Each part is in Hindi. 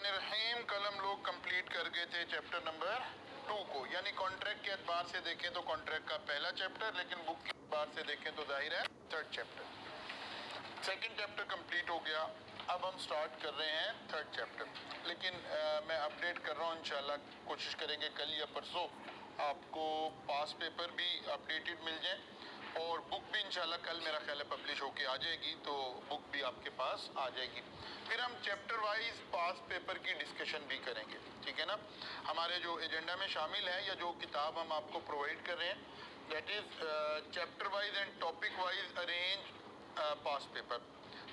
बिस्मिल्लाहिर्रहमानिर्रहीम। कल हम लोग कंप्लीट कर गए थे चैप्टर नंबर 2 को, यानी कॉन्ट्रैक्ट के एतबार से देखें तो कॉन्ट्रैक्ट का पहला चैप्टर, लेकिन बुक के एतबार से देखें तो जाहिर है third chapter. Second chapter complete हो गया। अब हम स्टार्ट कर रहे हैं थर्ड चैप्टर, लेकिन मैं अपडेट कर रहा हूँ, इंशाल्लाह कोशिश करेंगे कल या परसों आपको पास पेपर भी अपडेटेड मिल जाए और बुक भी इंशाल्लाह कल मेरा ख्याल है पब्लिश होके आ जाएगी, तो बुक भी आपके पास आ जाएगी। फिर हम चैप्टर वाइज पास पेपर की डिस्कशन भी करेंगे, ठीक है ना। हमारे जो एजेंडा में शामिल है या जो किताब हम आपको प्रोवाइड कर रहे हैं, that is chapter wise and topic wise arrange pass paper,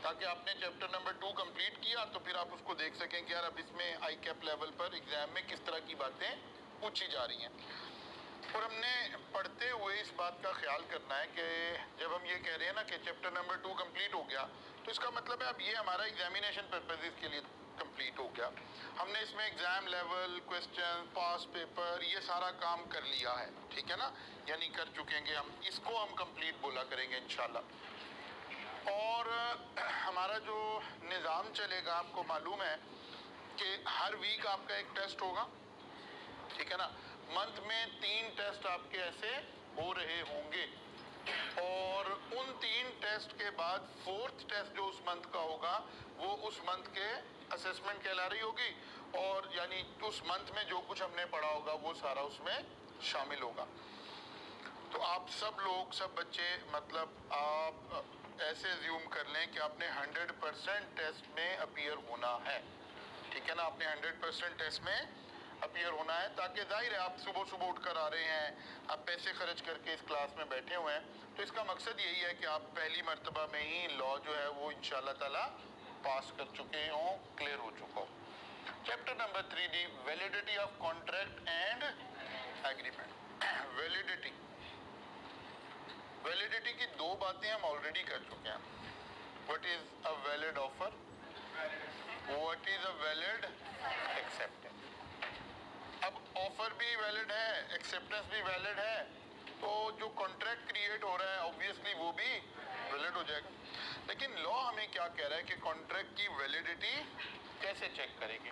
ताकि आपने चैप्टर नंबर 2 कंप्लीट किया तो फिर आप उसको देख सकें कि यार अब इसमें आई कैप लेवल पर एग्जाम में किस तरह की बातें पूछी जा रही हैं। और हमने पढ़ते हुए इस बात का ख्याल करना है कि जब हम ये कह रहे हैं ना कि चैप्टर नंबर 2 कंप्लीट हो गया, तो इसका मतलब है अब ये हमारा एग्जामिनेशन पर्पसेस के लिए कंप्लीट हो गया। हमने इसमें एग्जाम लेवल, क्वेश्चन, पास पेपर, ये सारा काम कर लिया है, ठीक है ना, यानी कर चुकेंगे हम, इसको हम कंप्लीट बोला करेंगे इंशाल्लाह। और हमारा जो निज़ाम चलेगा, आपको मालूम है कि हर वीक आपका एक टेस्ट होगा, ठीक है ना। मंथ में 3 टेस्ट आपके ऐसे हो रहे होंगे और उन 3 टेस्ट के बाद 4th टेस्ट जो उस मंथ का होगा वो उस मंथ के असेसमेंट कहला रही होगी, और यानी उस मंथ में जो कुछ हमने पढ़ा होगा वो सारा उसमें शामिल होगा। तो आप सब लोग, सब बच्चे, मतलब आप ऐसे ज्यूम कर लें कि आपने 100% टेस्ट में अपीयर होना है, ठीक है ना। आपने 100% टेस्ट में अपीयर होना है, ताकि जाहिर है आप सुबह सुबह उठकर आ रहे हैं, आप पैसे खर्च करके इस क्लास में बैठे हुए हैं, तो इसका मकसद यही है कि आप पहली मर्तबा में ही लॉ जो है वो इंशाल्लाह ताला पास कर चुके हों, क्लियर हो चुका हो। Chapter number 3 the validity of contract and agreement. Validity, validity की 2 बातें हम ऑलरेडी कर चुके हैं। What is a valid offer, what is a valid acceptance. अब ऑफर भी वैलिड है, एक्सेप्टेंस भी वैलिड है, तो जो कॉन्ट्रैक्ट क्रिएट हो रहा है ऑब्वियसली वो भी वैलिड हो जाएगा। लेकिन लॉ हमें क्या कह रहा है कि कॉन्ट्रैक्ट की वैलिडिटी कैसे चेक करेंगे।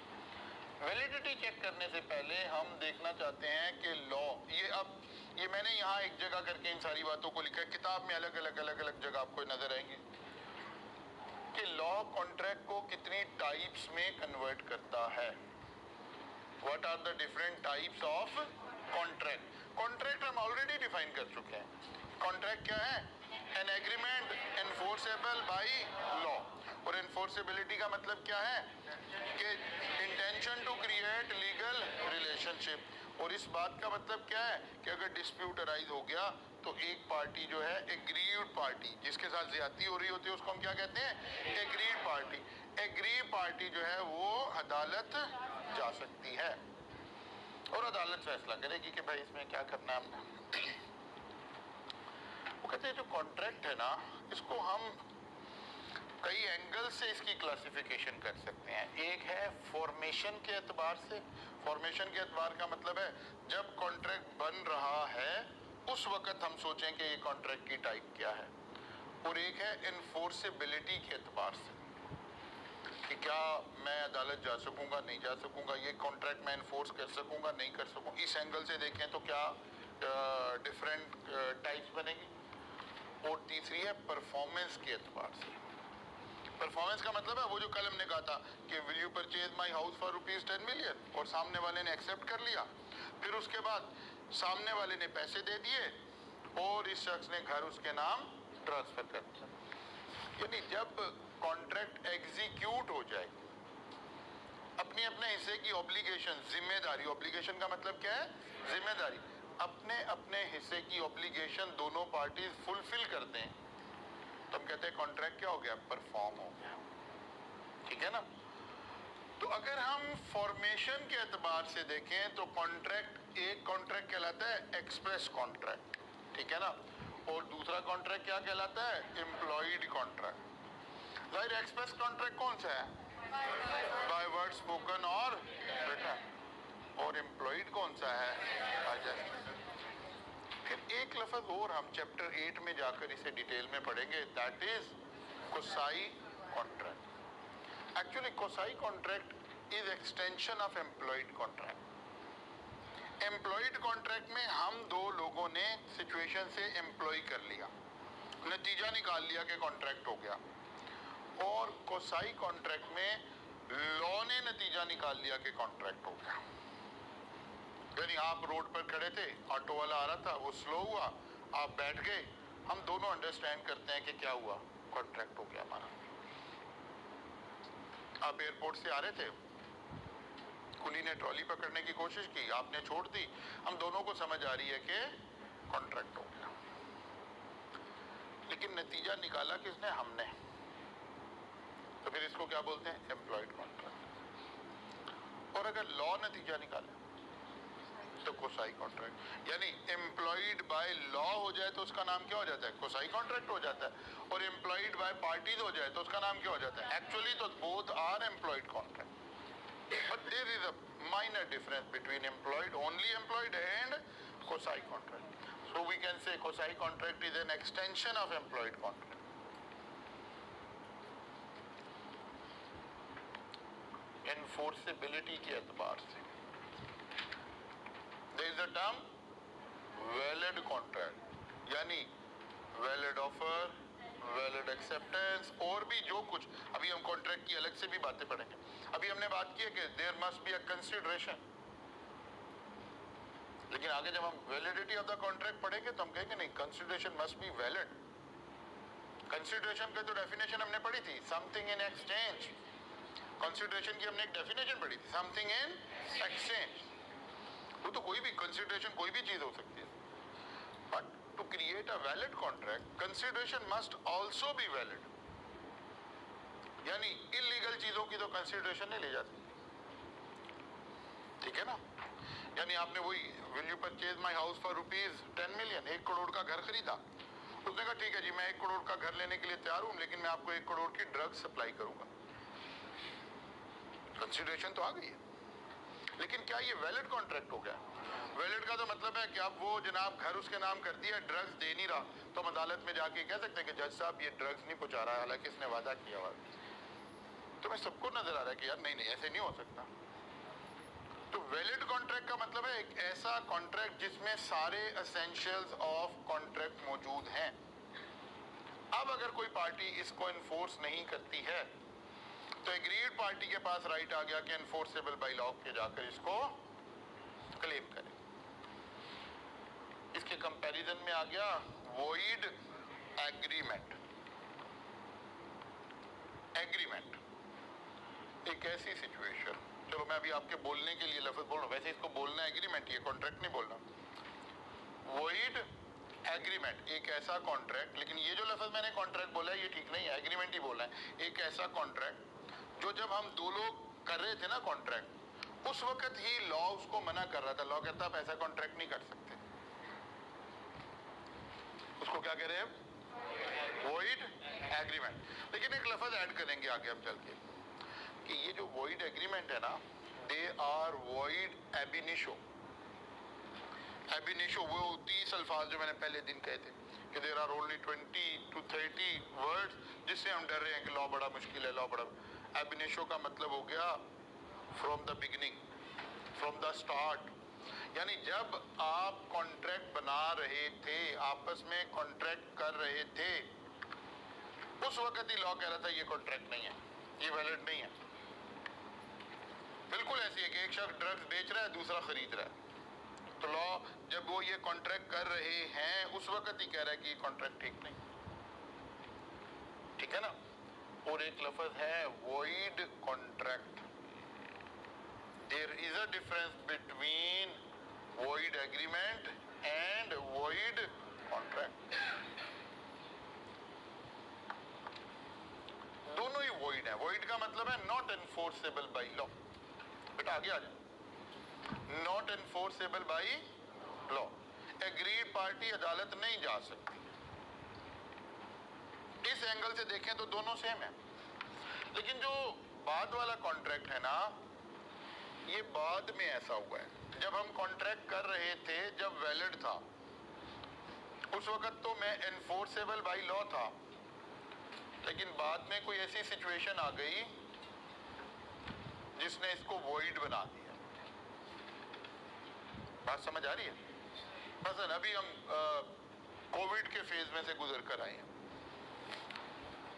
वैलिडिटी चेक करने से पहले हम देखना चाहते हैं कि लॉ, ये मैंने यहाँ एक जगह करके इन सारी बातों को लिखा है, किताब में अलग अलग जगह आपको नजर आएंगी कि लॉ कॉन्ट्रैक्ट को कितनी टाइप्स में कन्वर्ट करता है। What are the different types of contract? Contract हम ऑलरेडी डिफाइन कर चुके हैं। कॉन्ट्रैक्ट क्या है? An agreement enforceable by law। और enforceability का मतलब क्या है कि intention to create legal relationship। और इस बात का मतलब क्या है कि अगर डिस्प्यूट अराइज हो गया तो एक पार्टी जो है, एग्रीड पार्टी, जिसके साथ ज्यादती हो रही होती है उसको हम क्या कहते हैं? Agreed party. एग्रीड पार्टी जो है वो अदालत जा सकती है और अदालत फैसला करेगी कि भाई इसमें क्या करना है हमने। वो कहते हैं जो कॉन्ट्रैक्ट है ना, इसको हम कई एंगल से इसकी क्लासिफिकेशन कर सकते हैं। एक है फॉर्मेशन के एतबार से। फॉर्मेशन के एतबार का मतलब है जब कॉन्ट्रैक्ट बन रहा है उस वक्त हम सोचें कि ये कॉन्ट्रैक्ट की टाइप क्या है। और एक है इन्फोर्सेबिलिटी के एतबार से कि क्या मैं अदालत जा सकूंगा, नहीं जा सकूंगा, ये कॉन्ट्रैक्ट मैं इन्फोर्स कर सकूंगा, नहीं कर सकूंगा। इस एंगल से देखें तो क्या डिफरेंट टाइप्स बनेगी। और तीसरी है परफॉर्मेंस के एतबार से। परफॉर्मेंस का मतलब है वो जो कल हमने कहा था कि will you purchase my house for ₹10 million, और सामने वाले ने एक्सेप्ट कर लिया, फिर उसके बाद सामने वाले ने पैसे दे दिए और इस शख्स ने घर उसके नाम ट्रांसफर कर दिया। यानी जब कॉन्ट्रैक्ट एग्जीक्यूट हो जाए, अपने अपने हिस्से की ऑब्लिगेशन, जिम्मेदारी, ऑब्लिगेशन का मतलब क्या है? जिम्मेदारी, अपने अपने हिस्से की ऑब्लिगेशन दोनों पार्टीज फुलफिल करते हैं, तो हम कहते हैं कॉन्ट्रैक्ट क्या हो गया? परफॉर्म हो गया, ठीक है ना। तो अगर हम फॉर्मेशन के एतबार से देखें तो कॉन्ट्रैक्ट, एक कॉन्ट्रैक्ट कहलाता है एक्सप्रेस कॉन्ट्रैक्ट, ठीक है ना, और दूसरा कॉन्ट्रैक्ट क्या कहलाता है? Employed contract. जाहिर एक्सप्रेस कॉन्ट्रैक्ट कौन सा है? बाय वर्ड स्पोकन और रिटन। और एम्प्लॉयड कौन सा है? फिर एक लफ्ज और हम चैप्टर 8 में जाकर इसे डिटेल में पढ़ेंगे, that is quasi contract. Actually Kosai contract is extension of employed contract. Implied contract में हम दो लोगों ने सिचुएशन से एम्प्लॉय कर लिया, नतीजा निकाल लिया कि कॉन्ट्रैक्ट हो गया, और कोसाई कॉन्ट्रैक्ट में लॉ ने नतीजा निकाल लिया कि कॉन्ट्रैक्ट हो गया। यानी आप रोड पर खड़े थे, ऑटो वाला आ रहा था, वो स्लो हुआ, आप बैठ गए, हम दोनों अंडरस्टैंड करते हैं कि क्या हुआ, कॉन्ट्रैक्ट हो गया हमारा। आप एयरपोर्ट से आ रहे थे, कुली ने ट्रॉली पकड़ने की कोशिश की, आपने छोड़ दी, हम दोनों को समझ आ रही है कि कॉन्ट्रैक्ट हो गया। लेकिन नतीजा निकाला किसने? हमने। तो फिर इसको क्या बोलते हैं? Employed contract. और अगर लॉ नतीजा निकाले तो कोसाई कॉन्ट्रैक्ट। यानी एम्प्लॉयड बाय लॉ हो जाए तो उसका नाम क्या हो जाता है? कोसाई कॉन्ट्रैक्ट हो जाता है। और एम्प्लॉयड बाय पार्टीज हो जाए तो उसका नाम क्या हो जाता है? एक्चुअली तो both are employed contract, but there is a minor difference between employed, only employed, and Kosai contract. So we can say Kosai contract is an extension of employed contract. Enforceability के एतबार से there is a term valid contract, यानी valid offer, वैलिड एक्सेप्टेंस, और भी जो कुछ, अभी हम कॉन्ट्रैक्ट की अलग से भी बातें पढ़ेंगे। अभी हमने बात की है कि there must be a consideration, लेकिन आगे जब हम वैलिडिटी ऑफ द कॉन्ट्रैक्ट पढ़ेंगे तो हम कहेंगे नहीं, consideration must be valid. Consideration की तो डेफिनेशन हमने पढ़ी थी, समथिंग इन एक्सचेंज। कंसिडरेशन की हमने एक डेफिनेशन पढ़ी थी, समथिंग इन एक्सचेंज। वो तो कोई भी कंसिडरेशन, कोई भी चीज हो सकती है, but to create a valid contract, consideration must also be valid. यानी इलीगल चीजों की तो कंसिडरेशन नहीं ली जाती, ठीक है ना? यानी आपने वही will you purchase my house for rupees 10 million, 1 crore का घर खरीदा, उसने कहा ठीक है जी, मैं 1 करोड़ का घर लेने के लिए तैयार हूं, लेकिन मैं आपको 1 करोड़ की ड्रग सप्लाई करूंगा। कंसिडरेशन तो आ गई है, लेकिन क्या ये वैलिड कॉन्ट्रैक्ट हो गया? वैलिड का तो मतलब है कि अब वो जनाब घर उसके नाम कर दिया, ड्रग्स दे नहीं रहा, तो हम अदालत में जाके कह सकते हैं कि जज साहब ये ड्रग्स नहीं पहुंचा रहा है, हालांकि इसने वादा किया हुआ। तो मैं सबको नजर आ रहा है कि यार नहीं नहीं, ऐसे नहीं हो सकता। तो वैलिड कॉन्ट्रैक्ट का मतलब है एक ऐसा कॉन्ट्रैक्ट जिसमें सारे एसेंशियल्स ऑफ कॉन्ट्रैक्ट मौजूद हैं। अब अगर कोई पार्टी इसको इन्फोर्स नहीं करती है तो एग्रीड पार्टी के पास राइट आ गया कि एनफोर्सेबल बाय लॉ के जाकर इसको क्लेम करें। इसके कंपैरिजन में आ गया वॉइड एग्रीमेंट। एग्रीमेंट एक ऐसी सिचुएशन, चलो मैं अभी आपके बोलने के लिए लफ्ज बोल रहा हूं, वैसे इसको बोलना एग्रीमेंट, ये कॉन्ट्रैक्ट नहीं बोलना। वॉइड एग्रीमेंट एक ऐसा कॉन्ट्रैक्ट, लेकिन ये जो लफ्ज मैंने कॉन्ट्रैक्ट बोला है ये ठीक नहीं है, एग्रीमेंट ही बोलना है। एक ऐसा कॉन्ट्रैक्ट जो जब हम दो लोग कर रहे थे ना कॉन्ट्रैक्ट, उस वक्त ही लॉ उसको मना कर रहा था। लॉ कहता आप ऐसा कॉन्ट्रैक्ट नहीं कर सकते। उसको क्या कह रहे हैं? Void agreement. लेकिन एक लफ्ज ऐड करेंगे आगे हम चल के कि ये जो वॉइड एग्रीमेंट है ना, दे आर वॉइड एबिनिशो। एबिनिशो वो 30 अल्फाज जो मैंने पहले दिन कहे थे कि there are only 20 to 30 words जिससे हम डर रहे हैं कि लॉ बड़ा मुश्किल है, लॉ बड़ा। एबिनिशो का मतलब हो गया from the beginning, from the start. यानी जब आप कॉन्ट्रैक्ट बना रहे थे, आपस में कॉन्ट्रैक्ट कर रहे थे, उस वक्त ही लॉ कह रहा था ये कॉन्ट्रैक्ट नहीं है, ये वैलिड नहीं है। बिल्कुल ऐसी है कि एक शख्स ड्रग्स बेच रहा है, दूसरा खरीद रहा है, तो लॉ जब वो ये कॉन्ट्रैक्ट कर रहे हैं उस वक्त ही कह रहा है कि ये कॉन्ट्रैक्ट ठीक नहीं, ठीक है ना? और एक लफ्ज है void contract. There is a difference between void agreement and void contract. दोनों ही वॉइड है। वॉइड का मतलब है नॉट एनफोर्सेबल बाय लॉ। बेटा आगे आ जाए, not enforceable by law. Agreed party अदालत नहीं जा सकती। इस एंगल से देखें तो दोनों सेम है, लेकिन जो बाद वाला कॉन्ट्रैक्ट है ना, ये बाद में ऐसा हुआ है। जब हम कॉन्ट्रैक्ट कर रहे थे, जब वैलिड था, उस वक्त तो मैं एनफोर्सेबल बाय लॉ था, लेकिन बाद में कोई ऐसी सिचुएशन आ गई जिसने इसको वॉइड बना दिया। बात समझ आ रही है? मसलन अभी हम कोविड के फेज में से गुजर कर आए हैं,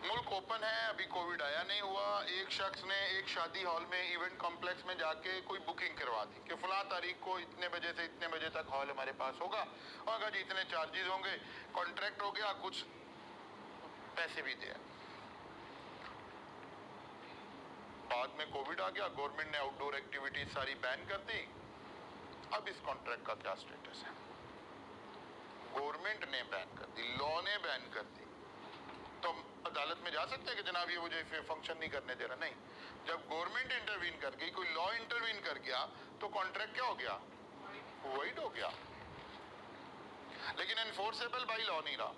मुल्क ओपन है, अभी कोविड आया नहीं हुआ। एक शख्स ने एक शादी हॉल में, इवेंट कॉम्प्लेक्स में जाके कोई बुकिंग करवा दी कि फलां तारीख को इतने बजे से इतने बजे तक हॉल हमारे पास होगा, और अगर जी इतने चार्जेस होंगे, कॉन्ट्रैक्ट हो गया, कुछ पैसे भी दिए। बाद में कोविड आ गया, गवर्नमेंट ने आउटडोर एक्टिविटीज सारी बैन कर दी। अब इस कॉन्ट्रैक्ट का क्या स्टेटस है? गवर्नमेंट ने बैन कर दी, लॉ ने बैन कर दी, तो हम अदालत में जा सकते हैं कि जनाब ये मुझे फंक्शन नहीं करने दे रहा? नहीं। जब गवर्नमेंट इंटरवीन कर गई, कोई लॉ इंटरवीन कर गया, तो कॉन्ट्रैक्ट क्या हो गया? वॉइड हो गया। लेकिन एनफोर्सेबल बाय लॉ नहीं रहा।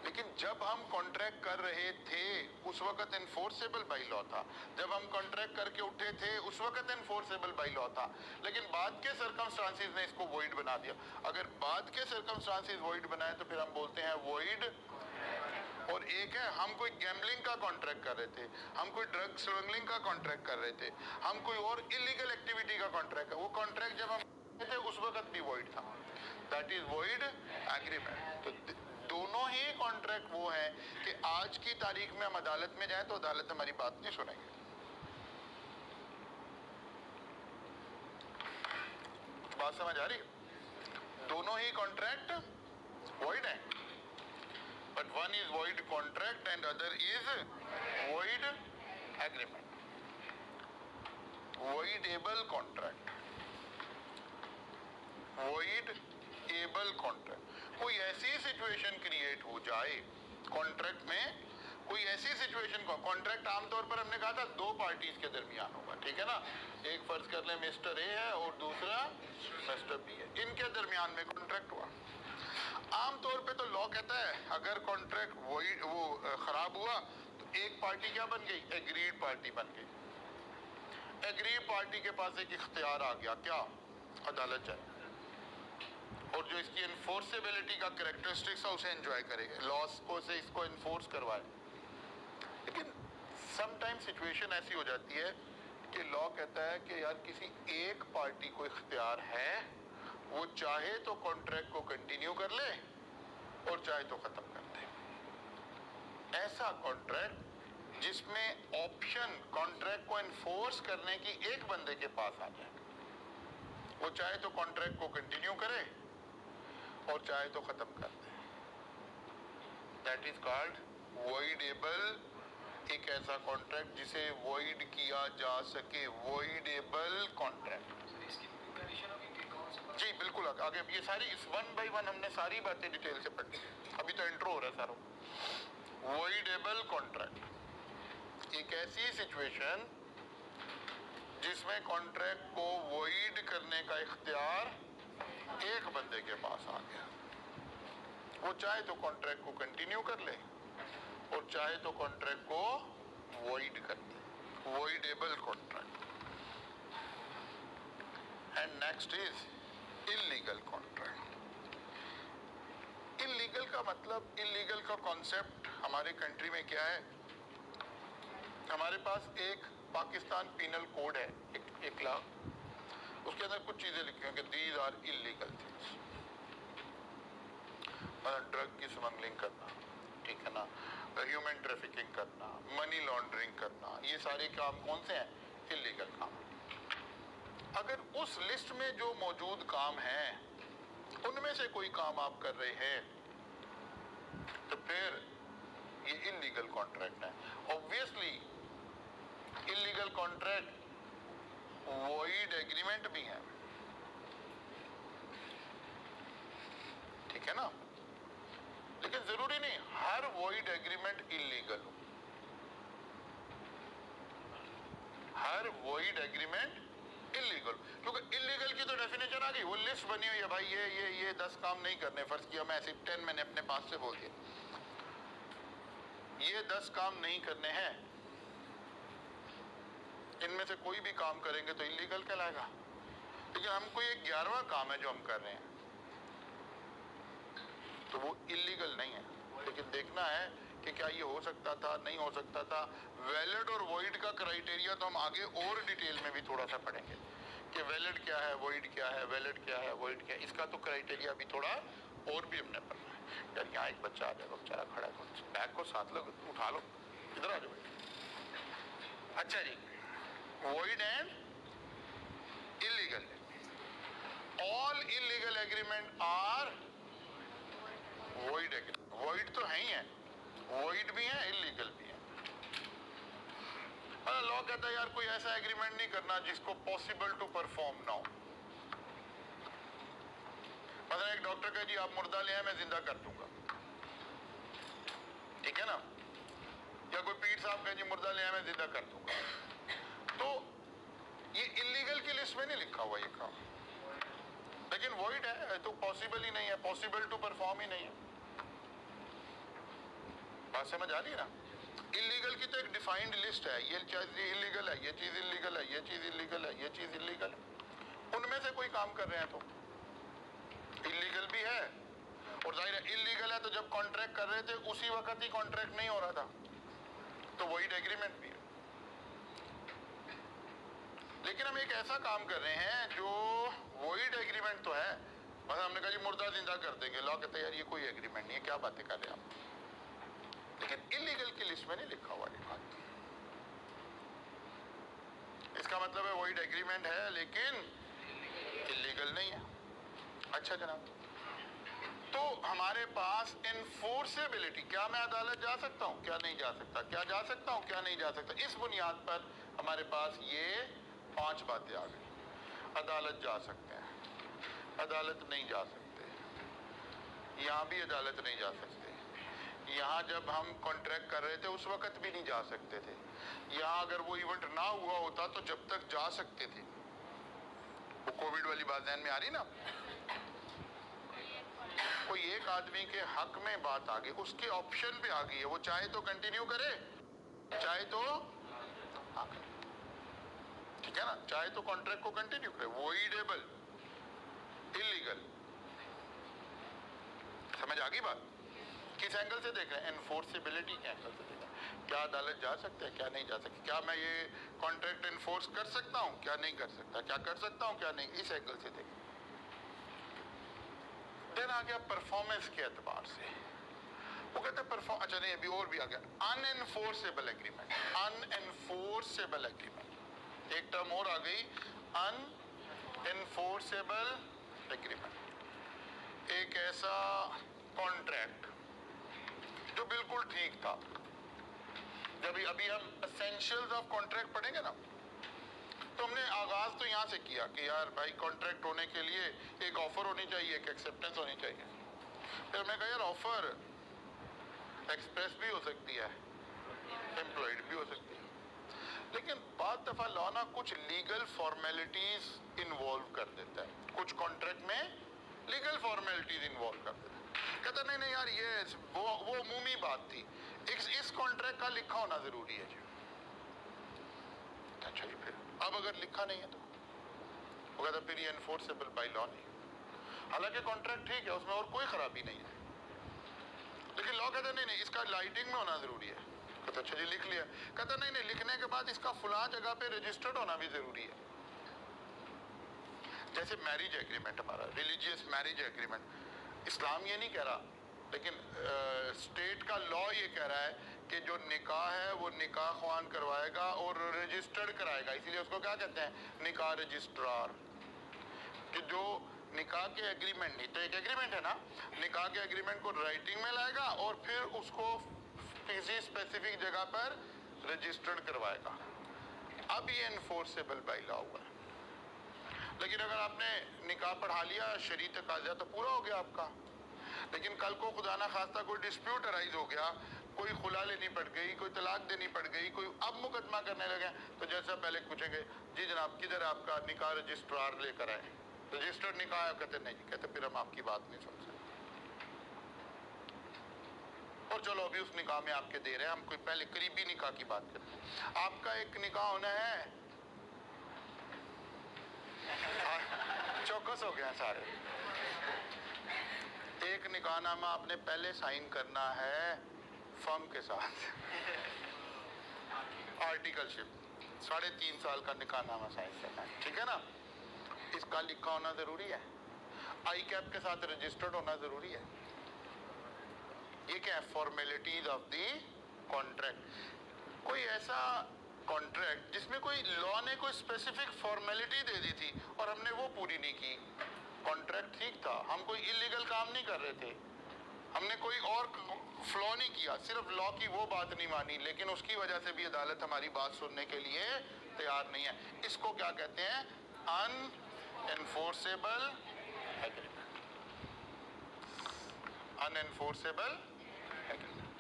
लेकिन जब हम कॉन्ट्रैक्ट कर रहे थे उस वक्त एनफोर्सेबल बाय लॉ था। जब हम कॉन्ट्रैक्ट करके उठे थे उस वक्त एनफोर्सेबल बाय लॉ था। लेकिन बाद के सर्कमस्टांसेस ने इसको वॉइड बना दिया। अगर बाद के सर्कमस्टांसेस वॉइड बनाए तो फिर हम बोलते हैं वॉइड। और एक है, हम कोई गैम्बलिंग का कॉन्ट्रैक्ट कर रहे थे, हम कोई ड्रग स्मगलिंग का कॉन्ट्रैक्ट कर रहे थे, हम कोई और इलीगल एक्टिविटी का कॉन्ट्रैक्ट, वो कॉन्ट्रैक्ट जब हम थे उस वक्त भी वॉइड था। That is void agreement. तो दोनों ही कॉन्ट्रैक्ट वो है कि आज की तारीख में हम अदालत में जाएं तो अदालत हमारी बात नहीं सुनेगी। बात समझ आ रही है? दोनों ही कॉन्ट्रैक्ट वॉइड है, but one is void contract and other is void agreement. Voidable contract, voidable contract। कोई ऐसी सिचुएशन क्रिएट हो जाए कॉन्ट्रैक्ट में, कोई ऐसी सिचुएशन को, कॉन्ट्रैक्ट आमतौर पर हमने कहा था दो पार्टीज के दरमियान होगा, ठीक है ना? एक फर्ज कर ले मिस्टर ए है और दूसरा मिस्टर बी है, इनके दरमियान में कॉन्ट्रैक्ट हुआ। आमतौर पे तो लॉ कहता है अगर कॉन्ट्रैक्ट वो खराब हुआ तो एक पार्टी क्या बन गई? एग्रीड पार्टी बन गई। एग्रीड पार्टी के पास एक इख्तियार आ गया, क्या? अदालत जाए और जो इसकी इन्फोर्सेबिलिटी का कैरेक्टरिस्टिक्स है उसे एंजॉय करेगा, लॉस को से इसको इन्फोर्स करवाए। लेकिन समटाइम सिचुएशन ऐसी हो जाती है कि लॉ कहता है कि यार किसी एक पार्टी को इख्तियार है, वो चाहे तो कॉन्ट्रैक्ट को कंटिन्यू कर ले और चाहे तो खत्म कर दे। ऐसा कॉन्ट्रैक्ट जिसमें ऑप्शन कॉन्ट्रैक्ट को एनफोर्स करने की एक बंदे के पास आ जाए, वो चाहे तो कॉन्ट्रैक्ट को कंटिन्यू करे और चाहे तो खत्म कर दे। That is called voidable. एक ऐसा कॉन्ट्रैक्ट जिसे वॉइड किया जा सके, वॉइडेबल कॉन्ट्रैक्ट। जी बिल्कुल, आगे ये सारी इस वन बाय वन हमने सारी बातें डिटेल से पढ़ी, अभी तो इंट्रो हो रहा है सारों। वॉइडेबल कॉन्ट्रैक्ट, एक ऐसी सिचुएशन जिसमें कॉन्ट्रैक्ट को वॉइड करने का इख्तियार एक बंदे के पास आ गया, वो चाहे तो कॉन्ट्रैक्ट को कंटिन्यू कर ले और चाहे तो कॉन्ट्रैक्ट को वॉइड कर दे। Voidable contract. And next is illegal contract. Illegal का मतलब, इल्लीगल का कॉन्सेप्ट हमारे कंट्री में क्या है? हमारे पास एक पाकिस्तान पीनल कोड है, एक लाख, उसके अंदर कुछ चीजें लिखी हैं कि these are illegal things. Drug की स्मगलिंग करना, ठीक है ना, ह्यूमन ट्रैफिकिंग करना, मनी लॉन्ड्रिंग करना, ये सारे काम कौन से हैं? इल्लीगल काम। अगर उस लिस्ट में जो मौजूद काम हैं उनमें से कोई काम आप कर रहे हैं तो फिर ये इल्लीगल कॉन्ट्रैक्ट है। Obviously illegal contract void agreement भी है, ठीक है ना? लेकिन जरूरी नहीं हर वॉइड एग्रीमेंट इल्लीगल हो। हर वॉइड एग्रीमेंट इल्लीगल, क्योंकि इल्लीगल की तो डेफिनेशन आ गई, वो लिस्ट बनी हुई है भाई, ये 10 काम नहीं करने। फर्ज किया मैं ऐसे 10 मैंने अपने पास से बोल दिया, ये 10 काम नहीं करने हैं, इनमें से कोई भी काम करेंगे तो इल्लीगल कहलाएगा। लेकिन हम कोई एक 11वां काम है जो हम कर रहे हैं तो वो इल्लीगल नहीं है। लेकिन देखना है कि क्या ये हो सकता था, नहीं हो सकता था। वैलिड और वॉइड का क्राइटेरिया तो हम आगे और डिटेल में भी थोड़ा सा पढ़ेंगे कि वैलिड क्या है, वॉइड क्या है, वैलिड क्या है, वॉइड क्या है। इसका तो क्राइटेरिया भी थोड़ा और भी हमने पढ़ना है। यार यहाँ एक बच्चा आ जाएगा, बेचारा खड़ा है, बैग को साथ लो, उठा लो, इधर आ जाओ। अच्छा जी, void and illegal. All illegal agreement are void agreement. Void तो है ही है, वॉइड भी है, इलीगल भी है। लॉ कहता है यार कोई ऐसा एग्रीमेंट नहीं करना जिसको पॉसिबल टू परफॉर्म ना हो। मतलब एक डॉक्टर कहे जी आप मुर्दा ले आए, मैं जिंदा कर दूंगा, ठीक है ना। या कोई पीर साहब कहे जी मुर्दा ले आए, मैं जिंदा कर दूंगा। तो ये इलीगल की लिस्ट में नहीं लिखा हुआ ये काम, लेकिन वॉइड है तो पॉसिबल ही नहीं है, पॉसिबल टू परफॉर्म ही नहीं है। बात समझ आ रही है ना। इलीगल की तो एक डिफाइंड लिस्ट है, ये चीज इलीगल है, ये चीज इलीगल है, ये चीज इलीगल है, ये चीज इलीगल है। उनमें से कोई काम कर रहे हैं तो इलीगल भी है, और जाहिर है इलीगल है तो जब कॉन्ट्रैक्ट कर रहे थे उसी वक्त ही कॉन्ट्रैक्ट नहीं हो रहा था, तो वॉइड एग्रीमेंट भी है। लेकिन हम एक ऐसा काम कर रहे हैं जो वॉइड एग्रीमेंट तो है, मतलब हमने कहा जी मुर्दा जिंदा कर देंगे, लॉ कहते हैं यार ये कोई एग्रीमेंट नहीं है, क्या बातें कर रहे हैं आप। लेकिन इलीगल की लिस्ट में नहीं लिखा हुआ ये बात। इसका मतलब है वॉइड एग्रीमेंट है लेकिन इलीगल नहीं है। अच्छा जनाब, तो हमारे पास इन्फोर्सेबिलिटी, क्या मैं अदालत जा सकता हूं, क्या नहीं जा सकता, क्या जा सकता हूं, क्या नहीं जा सकता, इस बुनियाद पर हमारे पास ये 5 बातें आ गई। अदालत जा सकते हैं, अदालत नहीं जा सकते, यहां भी अदालत नहीं जा सकते, यहाँ जब हम कॉन्ट्रैक्ट कर रहे थे उस वक्त भी नहीं जा सकते थे, यहाँ अगर वो इवेंट ना हुआ होता तो जब तक जा सकते थे। वो कोविड वाली बात ध्यान में आ रही ना। कोई एक आदमी के हक में बात आ गई, उसके ऑप्शन पे आ गई है, वो चाहे तो कंटिन्यू करे, चाहे तो ठीक है ना, चाहे तो कॉन्ट्रैक्ट को कंटिन्यू करे। वॉइडेबल, इलीगल, समझ आ गई बात। किस एंगल से देख रहे हैं, एनफोर्सेबिलिटी के एंगल से देख रहे हैं। क्या अदालत जा सकते हैं, क्या नहीं जा सकते, क्या मैं ये कॉन्ट्रैक्ट एनफोर्स कर सकता हूं, क्या नहीं कर सकता, क्या कर सकता हूं, क्या नहीं, इस एंगल से देखें। देन आ गया परफॉर्मेंस के एतबार से, वो कहते हैं परफॉर्म, अच्छा नहीं अभी और भी आ गया अनएनफोर्सेबल एग्रीमेंट। अनएनफोर्सेबल एग्रीमेंट, एक टर्म और आ गई, अनएनफोर्सेबल एग्रीमेंट। एक ऐसा कॉन्ट्रैक्ट जो बिल्कुल ठीक था। जब अभी हम एसेंशियल्स ऑफ कॉन्ट्रैक्ट पढ़ेंगे ना, तो हमने आगाज तो यहाँ से किया कि यार भाई कॉन्ट्रैक्ट होने के लिए एक ऑफर होनी चाहिए, एक एक्सेप्टेंस होनी चाहिए। फिर हमने कहा यार ऑफर एक्सप्रेस भी हो सकती है, एम्प्लॉयड भी हो सकती है, लेकिन बाद दफा लॉ ना कुछ लीगल फॉर्मेलिटीज इन्वॉल्व कर देता है, कुछ कॉन्ट्रैक्ट में लीगल फॉर्मेलिटीज इन्वॉल्व कर देता है। कहता नहीं नहीं यार ये वो अमूमी बात थी, इस कॉन्ट्रैक्ट का लिखा होना जरूरी है जी। अच्छा जी, फिर अब अगर लिखा नहीं है तो वो कहता फिर ये एनफोर्सेबल बाय लॉ नहीं। हालांकि कॉन्ट्रैक्ट ठीक है, उसमें और कोई खराबी नहीं है, लेकिन लॉ कहता नहीं नहीं इसका लाइटिंग में होना जरूरी है। कहता अच्छा जी लिख लिया। कहता नहीं नहीं लिखने के बाद इसका फुला जगह पे रजिस्टर्ड होना भी जरूरी है। जैसे मैरिज एग्रीमेंट, हमारा रिलीजियस मैरिज एग्रीमेंट, इस्लाम ये नहीं कह रहा, लेकिन स्टेट का लॉ ये कह रहा है कि जो निकाह है वो निकाह ख्वान करवाएगा और रजिस्टर्ड कराएगा, इसीलिए उसको क्या कहते हैं, निकाह रजिस्ट्रार। कि जो निकाह के एग्रीमेंट, नहीं तो एक एग्रीमेंट है ना, निकाह के एग्रीमेंट को राइटिंग में लाएगा और फिर उसको किसी स्पेसिफिक जगह पर रजिस्टर्ड करवाएगा। अब ये एनफोर्सेबल बाय लॉ हुआ है। लेकिन अगर आपने निकाह पढ़ा लिया, शरीय तकाज़ा तो पूरा हो गया आपका, लेकिन कल को खुदा ना खास्ता कोई डिस्प्यूट अराइज हो गया, कोई खुला लेनी पड़ गई, कोई तलाक देनी पड़ गई, कोई अब मुकदमा करने लगे, तो जैसा पहले पूछेंगे जी जनाब किधर आपका निकाह रजिस्ट्रार लेकर आए, रजिस्टर्ड निकाह है? कहते नहीं, कहते फिर हम आपकी बात नहीं सुन सकते। और चलो अभी उस निकाह में आपके दे रहे हैं, हम कोई पहले करीबी निकाह की बात करते हैं। आपका एक निकाह होना है, चौकस हो गया सारे। एक निकाहनामा आपने पहले साइन करना है फर्म के साथ आर्टिकलशिप, 3.5 साल का निकाहनामा साइन करना है, ठीक है ना। इसका लिखा होना जरूरी है, आई कैप के साथ रजिस्टर्ड होना जरूरी है। ये क्या है, फॉर्मेलिटीज ऑफ द कॉन्ट्रैक्ट। कोई ऐसा कॉन्ट्रैक्ट जिसमें कोई लॉ ने कोई स्पेसिफिक फॉर्मेलिटी दे दी थी और हमने वो पूरी नहीं की, कॉन्ट्रैक्ट ठीक था, हम कोई इलीगल काम नहीं कर रहे थे, हमने कोई और फ्लॉ नहीं किया, सिर्फ लॉ की वो बात नहीं मानी, लेकिन उसकी वजह से भी अदालत हमारी बात सुनने के लिए तैयार नहीं है। इसको क्या कहते हैं, अनएनफोर्सेबल एग्रीमेंट। अनएनफोर्सेबल एग्रीमेंट।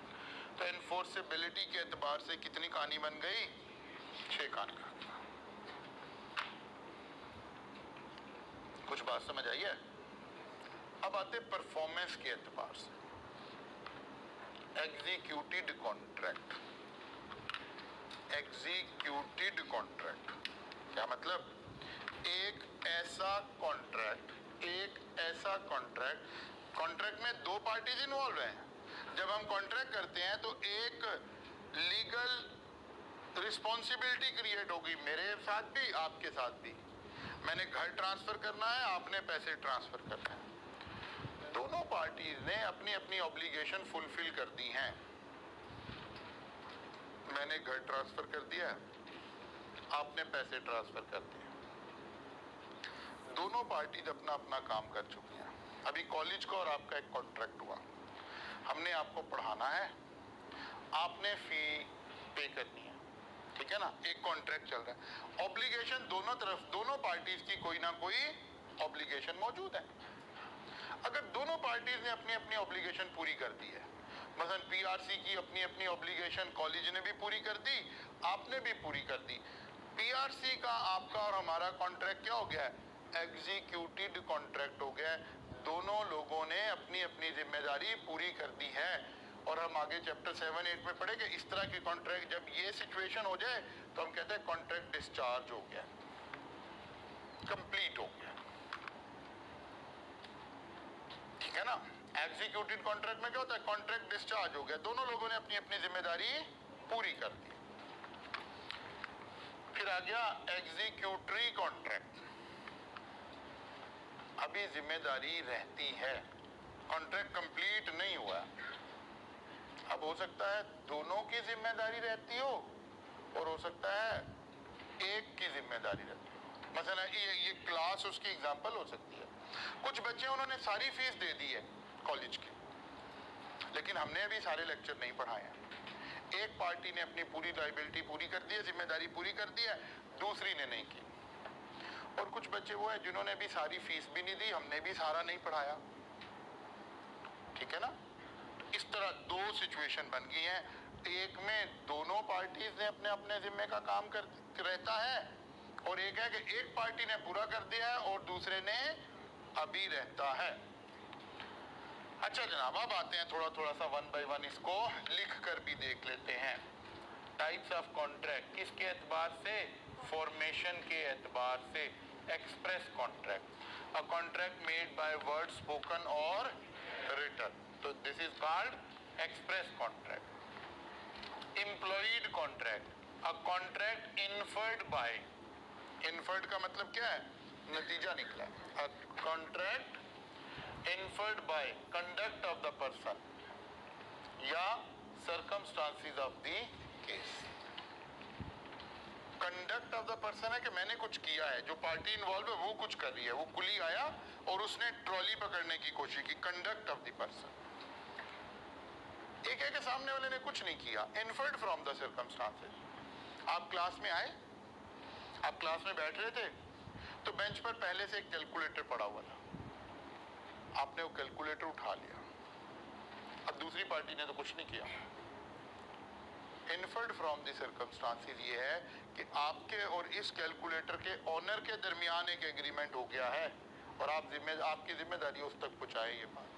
तो एनफोर्सेबिलिटी के एतबार से कितनी कहानी बन गई, 6 कहानी। कुछ बात समझ आई है। अब आते परफॉर्मेंस के एतबार से, एग्जीक्यूटेड कॉन्ट्रैक्ट। एग्जीक्यूटेड कॉन्ट्रैक्ट क्या मतलब, एक ऐसा कॉन्ट्रैक्ट, कॉन्ट्रैक्ट में 2 पार्टीज इन्वॉल्व हैं। जब हम कॉन्ट्रैक्ट करते हैं तो एक लीगल रिस्पॉन्सिबिलिटी क्रिएट होगी, मेरे साथ भी आपके साथ भी। मैंने घर ट्रांसफर करना है, आपने पैसे ट्रांसफर करना है, दोनों पार्टीज ने अपनी अपनी ऑब्लिगेशन फुलफिल कर दी हैं। मैंने घर ट्रांसफर कर दिया, आपने पैसे ट्रांसफर कर दिए, दोनों पार्टीज अपना अपना काम कर चुकी हैं। अभी कॉलेज का और आपका एक कॉन्ट्रैक्ट हुआ, हमने आपको पढ़ाना है, आपने फी पे करनी है, ठीक है ना, एक कॉन्ट्रैक्ट चल रहा है। ऑब्लिगेशन दोनों तरफ, दोनों पार्टीज की कोई ना कोई ऑब्लिगेशन मौजूद है। अगर दोनों पार्टीज ने अपनी अपनी ऑब्लिगेशन पूरी कर दी है, मसलन पीआरसी की अपनी अपनी ऑब्लिगेशन कॉलेज ने भी पूरी कर दी, आपने भी पूरी कर दी, पीआरसी का आपका और हमारा कॉन्ट्रैक्ट क्या हो गया है, एग्जीक्यूटेड कॉन्ट्रैक्ट हो गया है। दोनों लोगों ने अपनी अपनी जिम्मेदारी पूरी कर दी है। और हम आगे चैप्टर 7-8 में पढ़ेंगे, इस तरह के कॉन्ट्रैक्ट जब ये सिचुएशन हो जाए तो हम कहते हैं कॉन्ट्रैक्ट डिस्चार्ज हो गया, कंप्लीट हो गया, ठीक है ना। एग्जीक्यूटेड कॉन्ट्रैक्ट में क्या होता है, कॉन्ट्रैक्ट डिस्चार्ज हो गया, दोनों लोगों ने अपनी अपनी जिम्मेदारी पूरी कर दी। फिर आ गया एग्जीक्यूटरी कॉन्ट्रैक्ट। अभी जिम्मेदारी रहती है, कॉन्ट्रैक्ट कंप्लीट नहीं हुआ। अब हो सकता है दोनों की जिम्मेदारी रहती हो और हो सकता है एक की जिम्मेदारी रहती हो। मसलन ये क्लास उसकी एग्जांपल हो सकती है। कुछ बच्चे उन्होंने सारी फीस दे दी है कॉलेज की, लेकिन हमने अभी सारे लेक्चर नहीं पढ़ाए हैं। एक पार्टी ने अपनी पूरी लायबिलिटी पूरी कर दी है, जिम्मेदारी पूरी कर दी है, दूसरी ने नहीं की। और कुछ बच्चे वो है जिन्होंने भी सारी फीस भी नहीं दी, हमने भी सारा नहीं पढ़ाया, ठीक है ना। इस तरह 2 सिचुएशन बन गई हैं। एक में दोनों पार्टीज ने अपने अपने जिम्मे का काम कर रहता है, और एक है कि एक पार्टी ने पूरा कर दिया है और दूसरे ने अभी रहता है। अच्छा जनाब, अब आते हैं थोड़ा थोड़ा सा 1 बाय 1 इसको लिख कर भी देख लेते हैं। टाइप्स ऑफ कॉन्ट्रैक्ट किसके एतबार से, फॉर्मेशन के एतबार से। Express contract, a contract made by word spoken और रिटन, तो this is called express contract. Implied contract, a contract inferred by, inferred का मतलब क्या है, नतीजा निकला, a contract inferred by conduct of the person या circumstances of the case. Conduct of the person है कि मैंने कुछ किया है, जो पार्टी इन्वॉल्व है वो कुछ कर रही है, वो कुली आया और उसने ट्रॉली पकड़ने की कोशिश की, कंडक्ट ऑफ द पर्सन। एक है कि सामने वाले ने कुछ नहीं किया, इन्फर्ड फ्रॉम द सर्कमस्टांसेस। आप क्लास में आए, आप क्लास में बैठ रहे थे, तो बेंच पर पहले से एक कैलकुलेटर पड़ा हुआ था, आपने वो कैलकुलेटर उठा लिया। अब दूसरी पार्टी ने तो कुछ नहीं किया। इन्फर्ड फ्रॉम द सर्कमस्टांसेस ये है कि आपके और इस कैलकुलेटर के ओनर के दरमियान एक एग्रीमेंट हो गया है और आपकी जिम्मेदारी उस तक पहुंचाए ये बात।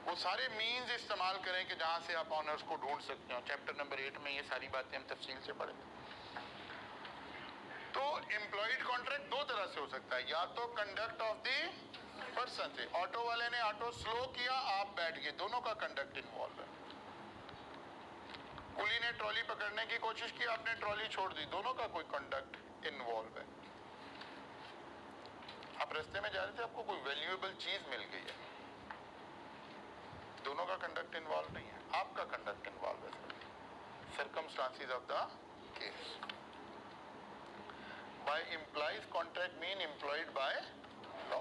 वो सारे मीन्स इस्तेमाल करें कि जहां से आप ऑनर्स को ढूंढ सकते हो। चैप्टर नंबर 8 में ये सारी बातें हम तफसील से पढ़ेंगे। तो एम्प्लॉयड कॉन्ट्रैक्ट 2 तरह से हो सकता है, या तो कंडक्ट ऑफ द पर्सन से, ऑटो वाले ने ऑटो स्लो किया, आप बैठ गए, दोनों का कंडक्ट इन्वॉल्व है। कुली ने ट्रॉली पकड़ने की कोशिश की, आपने ट्रॉली छोड़ दी, दोनों का कोई कंडक्ट इन्वॉल्व है। आप रास्ते में जा रहे थे, आपको कोई वैल्यूएबल चीज मिल गई है, दोनों का कंडक्ट इन्वॉल्व नहीं है, आपका कंडक्ट इन्वॉल्व है। Circumstances of the case. By implies contract mean employed by law.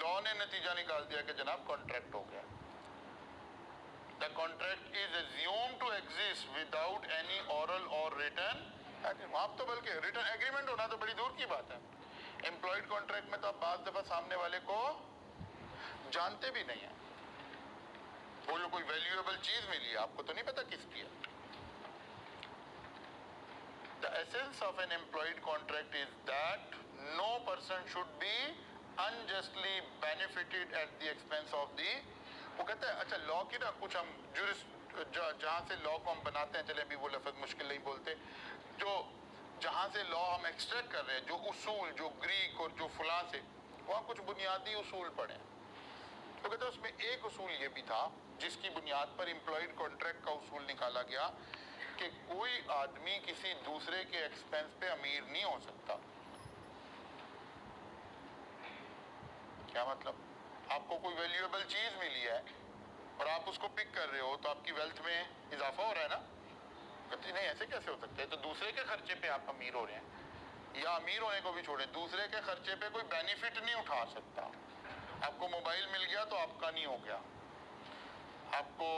Law ने नतीजा निकाल दिया कि जनाब कॉन्ट्रैक्ट हो गया। The contract is assumed to exist without any oral or written agreement। आप तो बल्कि रिटर्न एग्रीमेंट होना तो बड़ी दूर की बात है। एम्प्लॉयड कॉन्ट्रैक्ट में तो आप बात दफा सामने वाले को जानते भी नहीं है, वो जो कोई वैल्यूएबल चीज मिली है आपको तो नहीं पता किसकी है। The essence of an employed contract is that no person should be unjustly benefited at the expense of the। वो कहते हैं अच्छा लॉ की ना कुछ हम जहाँ से लॉ को हम बनाते हैं, चले अभी वो लफ्ज मुश्किल नहीं बोलते, जो जहाँ से लॉ हम एक्सट्रैक्ट कर रहे हैं, जो उसूल जो ग्रीक और जो फुला से, वहाँ कुछ बुनियादी उसूल पढ़े। तो कहते हैं उसमें एक उसूल ये भी था जिसकी बुनियाद पर एम्प्लॉयड कॉन्ट्रैक्ट का उसूल निकाला गया कि कोई आदमी किसी दूसरे के एक्सपेंस पे अमीर नहीं हो सकता। क्या मतलब? आपको कोई वैल्यूएबल चीज मिली है और आप उसको पिक कर रहे हो तो आपकी वेल्थ में इजाफा हो रहा है ना। कहते नहीं ऐसे कैसे हो सकता है, तो दूसरे के खर्चे पे आप अमीर हो रहे हैं, या अमीर होने को भी छोड़े दूसरे के खर्चे पे कोई बेनिफिट नहीं उठा सकता। आपको मोबाइल मिल गया तो आपका नहीं हो गया, आपको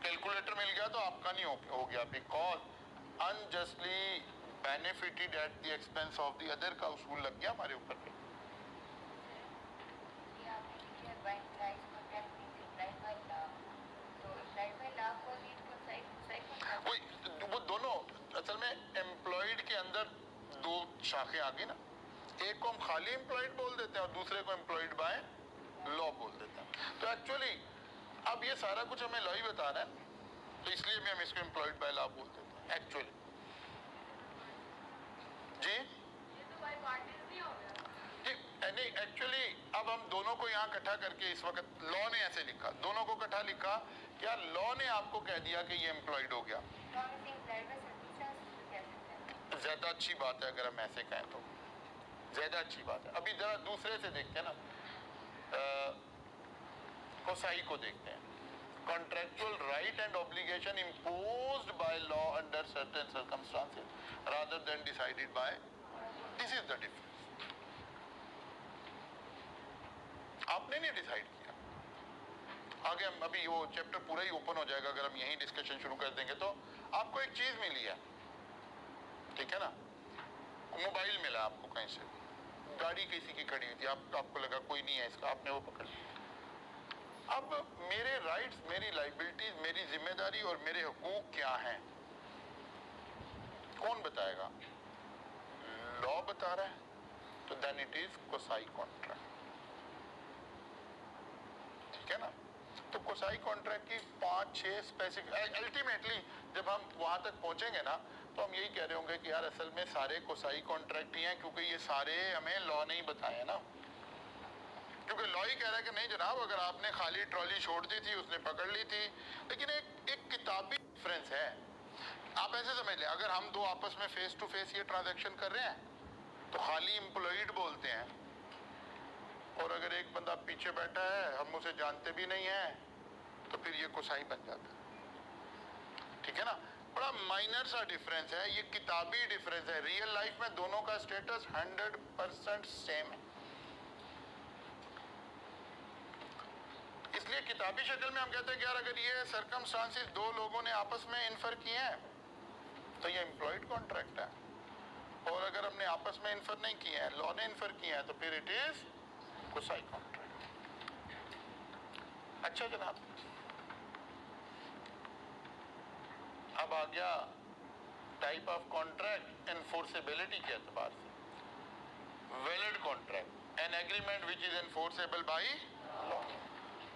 कैलकुलेटर मिल गया तो आपका नहीं हो गया, because unjustly benefited at the expense of the other का उसूल लग गया हमारे ऊपर पे। वो दोनों असल में एम्प्लॉयड के अंदर दो शाखें आ गई ना, एक को हम खाली एम्प्लॉयड बोल देते हैं और दूसरे को एम्प्लॉयड बाय लॉ बोल देते हैं। तो एक्चुअली अब ये सारा कुछ हमें लॉ ही बता रहा है, तो इसलिए भी हम इसको एम्प्लॉयड बाय लॉ बोल देते हैं एक्चुअली। जी नहीं, एक्चुअली अब हम दोनों को यहाँ इकट्ठा करके इस वक्त लॉ ने ऐसे लिखा, दोनों को इकट्ठा लिखा, क्या लॉ ने आपको कह दिया कि ये एम्प्लॉयड हो गया। ज्यादा अच्छी बात है अगर हम ऐसे कहें तो ज्यादा अच्छी बात है। अभी जरा दूसरे से देखते हैं ना, कोसाई को देखते हैं। Contractual right and obligation imposed by law under certain circumstances rather than decided by, this is the difference। आपने नहीं डिसाइड किया, आगे हम अभी वो चैप्टर पूरा ही ओपन हो जाएगा अगर हम यही डिस्कशन शुरू कर देंगे। तो आपको एक चीज मिली है, ठीक है ना, मोबाइल मिला आपको कहीं से, गाड़ी किसी की खड़ी हुई थी, आपको लगा कोई नहीं है इसका, आपने वो पकड़ लिया। अब मेरे राइट्स, मेरी लाइबिलिटीज, मेरी जिम्मेदारी और मेरे हुकूक क्या हैं, कौन बताएगा? लॉ बता रहा है, तो then it is quasi contract, ठीक है ना। तो कोसाई कॉन्ट्रैक्ट की 5-6 स्पेसिफिक, अल्टीमेटली जब हम वहां तक पहुंचेंगे ना तो हम यही कह रहे होंगे कि यार असल में सारे कोसाई कॉन्ट्रैक्ट ही हैं, क्योंकि ये सारे हमें लॉ नहीं बताए ना। क्योंकि लॉ ही कह रहा है कि नहीं जनाब, अगर आपने खाली ट्रॉली छोड़ दी थी, उसने पकड़ ली थी। लेकिन एक किताबी डिफरेंस है। आप ऐसे समझ लें, अगर हम दो आपस में फेस टू फेस ये ट्रांजैक्शन कर रहे हैं तो खाली एम्प्लॉयड बोलते हैं, और अगर एक बंदा पीछे बैठा है, हम उसे जानते भी नहीं है, तो फिर ये कोसाई बन जाता है, ठीक है ना। बड़ा माइनर सा डिफरेंस है, ये किताबी डिफरेंस है। रियल लाइफ में दोनों का स्टेटस 100% सेम है। इसलिए किताबी शक्ल में हम कहते हैं कि यार अगर ये सर्कमस्टांसेस दो लोगों ने आपस में इन्फर किए हैं तो ये एम्प्लॉयड कॉन्ट्रैक्ट है, और अगर हमने आपस में इन्फर नहीं किए हैं, लॉ ने इन्फर किए हैं, तो फिर इट इज कोसाई कॉन्ट्रैक्ट। अच्छा जनाब, अब आ गया टाइप ऑफ कॉन्ट्रैक्ट एनफोर्सेबिलिटी के एतबार से। Valid contract, an agreement which is enforceable by law.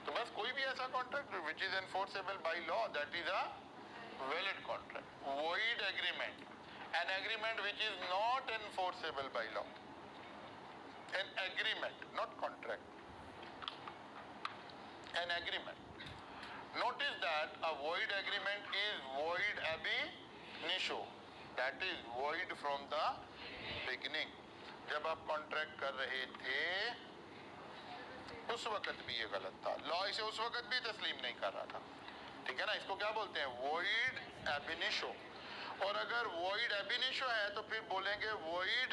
तो बस कोई भी ऐसा contract which is enforceable by law, that is a valid contract. Void agreement, an agreement which is not enforceable by law. An agreement, not contract, an agreement Notice that a void agreement is void ab initio, that is void from the beginning. जब आप कॉन्ट्रैक्ट कर रहे थे उस वक्त भी ये गलत था, लॉ इसे उस वक्त भी तस्लीम नहीं कर रहा था, ठीक है ना। इसको क्या बोलते हैं? void ab initio। और अगर void ab initio है तो फिर बोलेंगे void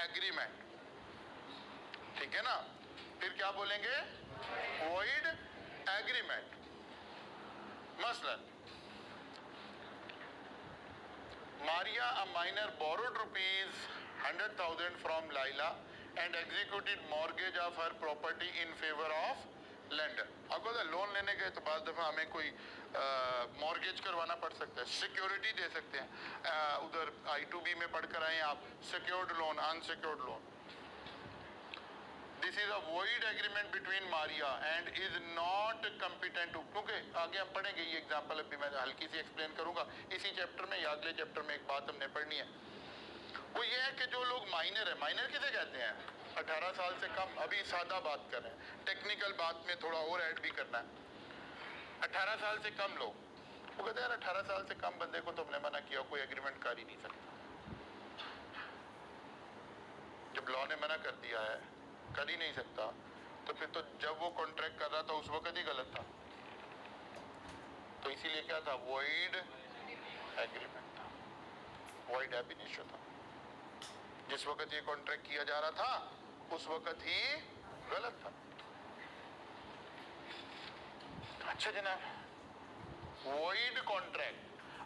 agreement, ठीक है ना। फिर क्या बोलेंगे? void agreement। मसलन Maria, a minor, borrowed rupees 100,000 from Laila and executed mortgage of her property in favor of lender। आपको तो लोन लेने गए तो बाद दफा हमें कोई मॉर्गेज करवाना पड़ सकता है, सिक्योरिटी दे सकते हैं। उधर I2B में पढ़कर आए आप, secured loan, unsecured loan. This is a void agreement between Maria and is not competent to, क्योंकि आगे हम पढ़ेंगे ये एग्जांपल, अभी मैं हल्की सी एक्सप्लेन करूंगा इसी चैप्टर में या अगले चैप्टर में। एक बात हमने पढ़नी है, वो ये है कि जो लोग माइनर है, माइनर किसे कहते हैं? 18 साल से कम। अभी सादा बात कर रहे हैं, टेक्निकल बात में थोड़ा और ऐड भी करना है। 18 साल से कम लोग, वो कहते हैं यार 18 साल से कम बंदे को तो हमने मना किया, कोई एग्रीमेंट कर ही नहीं सकता। जब लॉ ने मना कर दिया है कर ही नहीं सकता, तो फिर तो जब वो कॉन्ट्रैक्ट कर रहा था उस वक्त ही गलत था। तो इसीलिए क्या था? वॉइड एग्रीमेंट था, वॉइड ab initio था। जिस वक्त ये कॉन्ट्रैक्ट किया जा रहा था उस वक्त ही गलत था। अच्छा जनाब, void contract,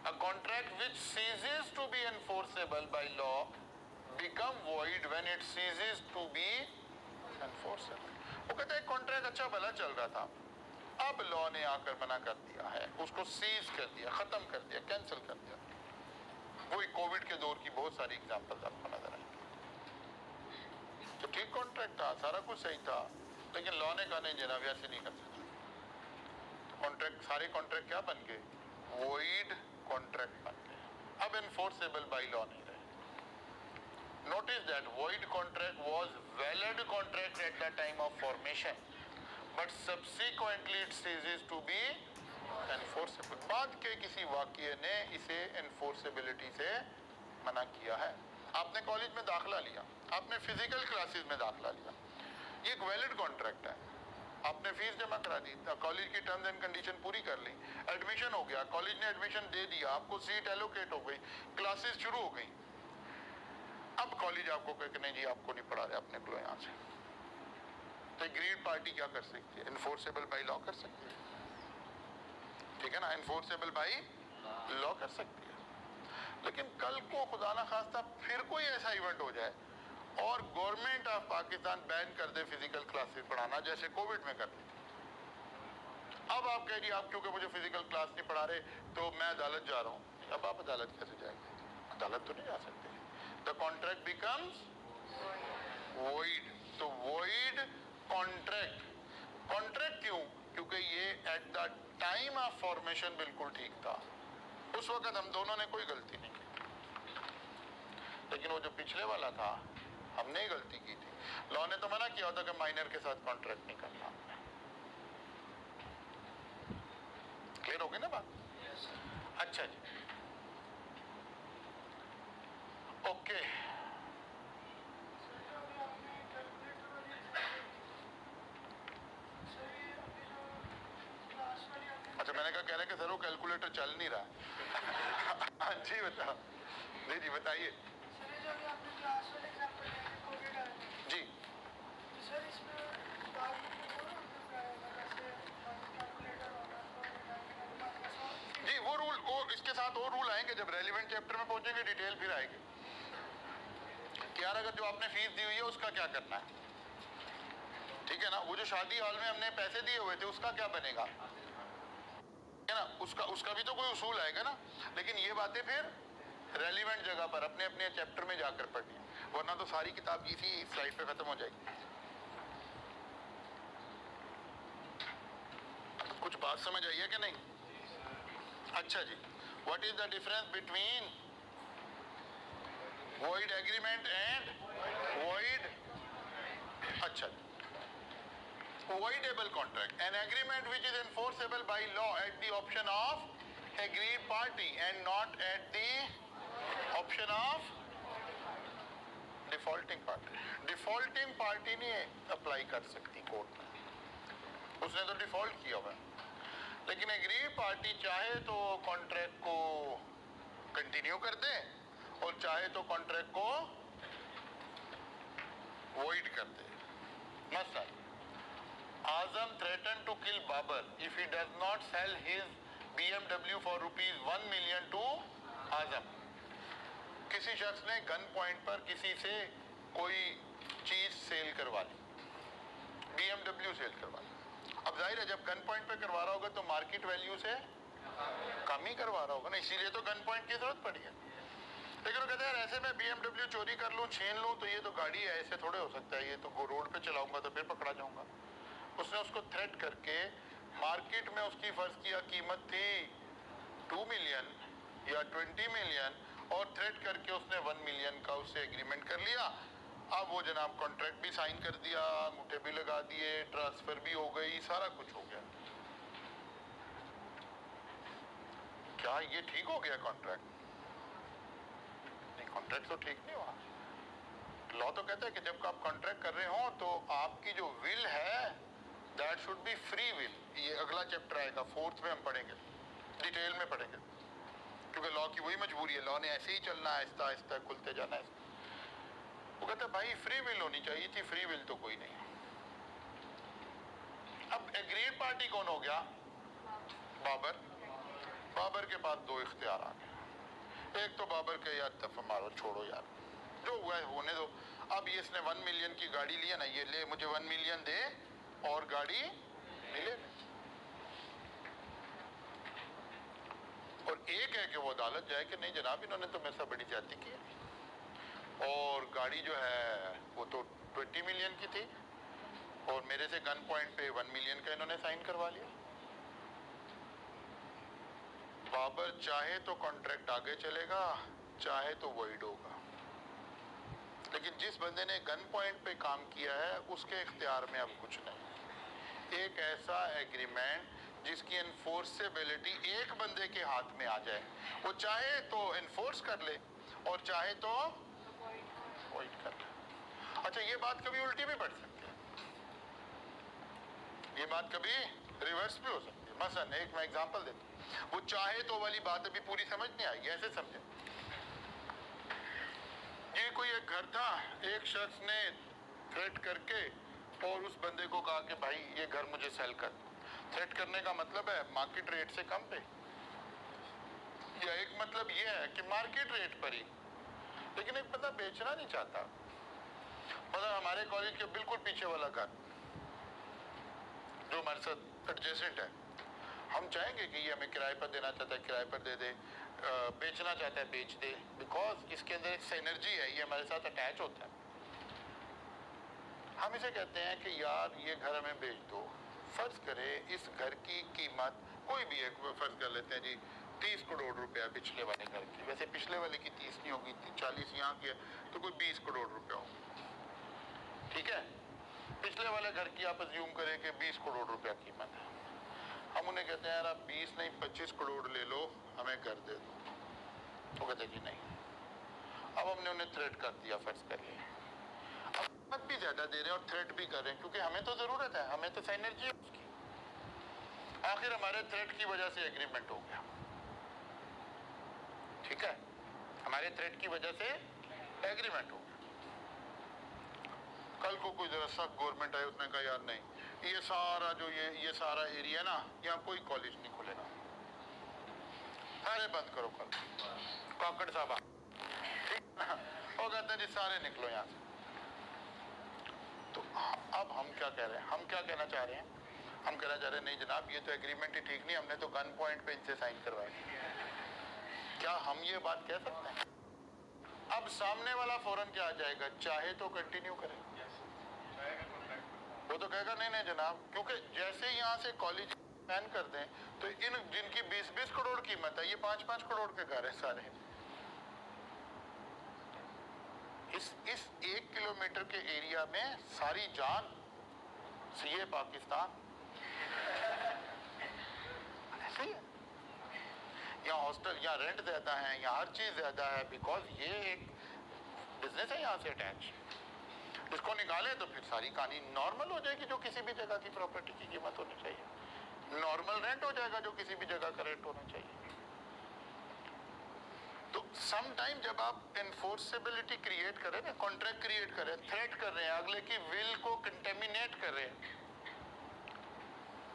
a contract which ceases to be enforceable by law become void when it ceases to be enforceable। वो कहते हैं कॉन्ट्रैक्ट अच्छा भला चल रहा था, अब लॉ ने आकर मना कर दिया है, उसको सीज कर दिया, खत्म कर दिया, कैंसिल कर दिया। वही कोविड के दौर की बहुत सारी एग्जांपल्स आपको नजर आएंगी। तो ठीक कॉन्ट्रैक्ट था, सारा कुछ सही था, लेकिन लॉ ने कहा नहीं जनाब ऐसे नहीं कर सकते। तो कॉन्ट्रैक्ट, सारे कॉन्ट्रैक्ट क्या बन गए? वॉइड कॉन्ट्रैक्ट बन गए, अब एनफोर्सेबल बाय लॉ नहीं रहे। Notice that void contract was valid contract at the time of formation, but subsequently it ceases to be enforceable। बाद के किसी वाक़ये ने इसे enforceability से मना किया है। आपने कॉलेज में दाखिला लिया, आपने फिजिकल क्लासेस में दाखिला लिया, ये एक वैलिड कॉन्ट्रैक्ट है। आपने फीस जमा करा दी, कॉलेज की टर्म्स एंड कंडीशन पूरी कर ली, एडमिशन हो गया, कॉलेज ने एडमिशन दे दिया, आपको सीट एलोकेट हो गई, क्लासेस शुरू हो गई। अब कॉलेज आपको कहे कि नहीं जी आपको नहीं पढ़ा रहे, आप निकलो यहाँ से। तो ग्रीड पार्टी क्या कर सकती है? इन्फोर्सेबल बाय लॉ कर सकती है, ठीक है ना, इन्फोर्सेबल बाय लॉ कर सकती है। लेकिन कल को खुदा ना खास्ता फिर कोई ऐसा इवेंट हो जाए और गवर्नमेंट ऑफ पाकिस्तान बैन कर दे फिजिकल क्लासेस पढ़ाना, जैसे कोविड में कर दी। अब आप कह रही आप क्योंकि मुझे फिजिकल क्लास नहीं पढ़ा रहे तो मैं अदालत जा रहा हूँ। अब आप अदालत कैसे जाएंगे? अदालत तो नहीं जा सकते। The contract becomes void। तो void contract, contract क्यों? क्योंकि ये at the time of formation बिल्कुल ठीक था, उस वक्त हम दोनों ने कोई गलती नहीं की। लेकिन वो जो पिछले वाला था हमने ही गलती की थी। लॉ ने तो मना किया होता कि माइनर के साथ कॉन्ट्रैक्ट नहीं करना। क्लियर हो गई ना बात? अच्छा जी, ओके। अच्छा मैंने कहा कह रहे कि सर वो कैलकुलेटर चल नहीं रहा। जी बताओ, जी बताइए जी। जी वो रूल, वो इसके साथ और रूल आएंगे जब रेलिवेंट चैप्टर में पहुंचेंगे, डिटेल फिर आएगी कि यार अगर जो आपने फीस दी हुई है उसका क्या करना है, ठीक है ना। वो जो शादी हॉल में हमने पैसे दिए हुए थे उसका क्या बनेगा, है ना, उसका भी तो कोई उसूल आएगा ना। लेकिन ये बातें फिर रेलिवेंट जगह पर अपने अपने चैप्टर में जाकर पढ़नी है, वरना तो सारी किताब इसी स्लाइड पे खत्म हो जाएगी। कुछ बात समझ आई है कि नहीं? अच्छा जी, what is the difference between void agreement and void, अच्छा voidable contract, an agreement which is enforceable by law at the option of agreed party and not at the option of defaulting party. Defaulting party नहीं अप्लाई कर सकती कोर्ट में, उसने तो डिफॉल्ट किया हुआ है, लेकिन एग्रीड पार्टी चाहे तो कॉन्ट्रैक्ट को कंटिन्यू कर दे और चाहे तो कॉन्ट्रैक्ट को वॉइड कर दे। मसलन आजम threatened to kill Babar if he does not sell his BMW for ₹1 million to आजम। किसी शख्स ने गन पॉइंट पर किसी से कोई चीज सेल करवा ली, BMW सेल करवा ली। अब जाहिर है जब गन पॉइंट पे करवा रहा होगा तो मार्केट वैल्यू से कम ही करवा रहा होगा ना, इसीलिए तो गन पॉइंट की जरूरत पड़ी है। लेकिन वो कहते हैं ऐसे मैं BMW चोरी कर लूं, छीन लूं, तो ये तो गाड़ी है, ऐसे थोड़े हो सकता है, ये तो रोड पे चलाऊंगा तो फिर पकड़ा जाऊंगा। उसने उसको थ्रेट करके मार्केट में उसकी फर्ज किया कीमत थी 2 मिलियन या 20 मिलियन और थ्रेट करके उसने 1 मिलियन का उससे एग्रीमेंट कर लिया। अब वो जनाब कॉन्ट्रैक्ट भी साइन कर दिया, अंगूठे भी लगा दिए, ट्रांसफर भी हो गई, सारा कुछ हो गया। क्या ये ठीक हो गया कॉन्ट्रैक्ट? नहीं, कॉन्ट्रैक्ट तो ठीक नहीं हुआ। लॉ तो कहता है कि जब आप कॉन्ट्रैक्ट कर रहे हो तो आपकी जो विल है that should be free will. ये अगला चैप्टर आएगा, 4th में हम पढ़ेंगे, डिटेल में पढ़ेंगे, क्योंकि लॉ की वही मजबूरी है, लॉ ने ऐसे ही चलना है, आहिस्ता आहिस्ता खुलते जाना है। वो कहता है भाई फ्री विल होनी चाहिए थी, फ्री विल तो कोई नहीं। अब एग्रीड पार्टी कौन हो गया? बाबर। बाबर के पास 2 इख्तियार आ गए। एक तो बाबर के यार दफा मारो, छोड़ो यार, जो हुआ है होने दो। अब ये इसने 1 मिलियन की गाड़ी लिया ना, ये ले मुझे 1 मिलियन दे और गाड़ी मिले। और एक है कि वो अदालत जाए कि नहीं जनाब इन्होंने तो मेरे साथ बड़ी ज्यादती की है, और गाड़ी जो है वो तो 20 मिलियन की थी और मेरे से गन पॉइंट पे 1 मिलियन का इन्होंने साइन करवा लिया। बाबर चाहे तो कॉन्ट्रैक्ट आगे चलेगा, चाहे तो वॉइड होगा, लेकिन जिस बंदे ने गन पॉइंट पे काम किया है उसके इख्तियार में अब कुछ नहीं। एक ऐसा एग्रीमेंट जिसकी एनफोर्सेबिलिटी एक बंदे के हाथ में आ जाए, वो चाहे तो एनफोर्स कर ले और चाहे तो वॉइड कर ले। अच्छा, ये बात कभी उल्टी भी पड़ सकती है, ये बात कभी रिवर्स भी हो सकती है। मसलन एक मैं एग्जांपल देता हूँ, वो चाहे तो वाली बात अभी पूरी समझ नहीं आएगी, ऐसे समझे। ये कोई एक घर था, एक शख्स ने थ्रेट करके और उस बंदे को कहा कि भाई ये घर मुझे सेल कर। थ्रेट करने का मतलब है मार्केट रेट से कम पे, या एक मतलब ये है कि मार्केट रेट पर ही, लेकिन एक बंदा बेचना नहीं चाहता। मतलब हमारे कॉलेज के बिल्कुल पीछे वाला घर जो हमारे साथ एडजेसेंट है, हम चाहेंगे कि ये हमें किराए पर देना चाहता है, किराए पर दे दे, बेचना चाहता है बेच दे, बिकॉज इसके अंदर एक सिनर्जी है, ये हमारे साथ अटैच होता है। हम इसे कहते हैं कि यार ये घर हमें बेच दो। फर्ज करें इस घर की कीमत कोई भी एक फर्ज कर लेते हैं जी 30 करोड़ रुपया पिछले वाले घर की, वैसे पिछले वाले की 30 नहीं होगी, 40 यहाँ की है तो कोई 20 करोड़ रुपया होगा, ठीक है। पिछले वाले घर की आप अज्यूम करें कि 20 करोड़ रुपया कीमत है। हम उन्हें कहते हैं यार आप 20 नहीं 25 करोड़ ले लो, हमें घर दे दो। वो कहते जी नहीं। अब हमने उन्हें थ्रेट कर दिया, फर्ज करिए अब कीमत भी ज्यादा दे रहे हैं और थ्रेट भी कर रहे हैं, क्योंकि हमें तो जरूरत है, हमें तो एनर्जी है उसकी। आखिर हमारे थ्रेट की वजह से एग्रीमेंट हो गया, ठीक है, हमारे थ्रेट की वजह से एग्रीमेंट हो गया। कल को कोई जरा सख्त गवर्नमेंट आए, उसने कहा यार नहीं ये सारा जो ये सारा एरिया ना, यहाँ कोई कॉलेज नहीं खुलेगा, सारे बंद करो कल। काकड़ साहब ठीक, वो कहते हैं जी सारे निकलो यहाँ से। तो अब हम क्या कह रहे हैं, हम क्या कहना चाह रहे हैं? हम कहना चाह रहे हैं नहीं जनाब ये तो एग्रीमेंट ही ठीक नहीं, हमने तो गन पॉइंट पे इनसे साइन करवाया। क्या हम ये बात कह सकते हैं? अब सामने वाला फौरन क्या आ जाएगा, चाहे तो कंटिन्यू करे, वो तो कहेगा नहीं नहीं जनाब, क्योंकि जैसे यहाँ से कॉलेज बैन कर दें तो इन जिनकी 20-20 करोड़ कीमत है, ये 5-5 करोड़ के घर है सारे। इस 1 किलोमीटर के एरिया में सारी जान सीए पाकिस्तान, ऐसे ही है। यहाँ हॉस्टल, यहाँ रेंट ज्यादा है, यहाँ हर चीज ज्यादा है, बिकॉज ये एक बिजनेस है यहाँ से अटैच। इसको निकाले तो फिर सारी कहानी नॉर्मल हो जाएगी, जो किसी भी जगह की प्रॉपर्टी की कीमत होनी चाहिए। नॉर्मल रेंट हो जाएगा जो किसी भी जगह का रेंट होना चाहिए। तो सम टाइम जब आप एनफोर्सेबिलिटी क्रिएट करें ना, कॉन्ट्रैक्ट क्रिएट करें, थ्रेट कर रहे हैं, अगले की विल को कंटेमिनेट कर रहे हैं,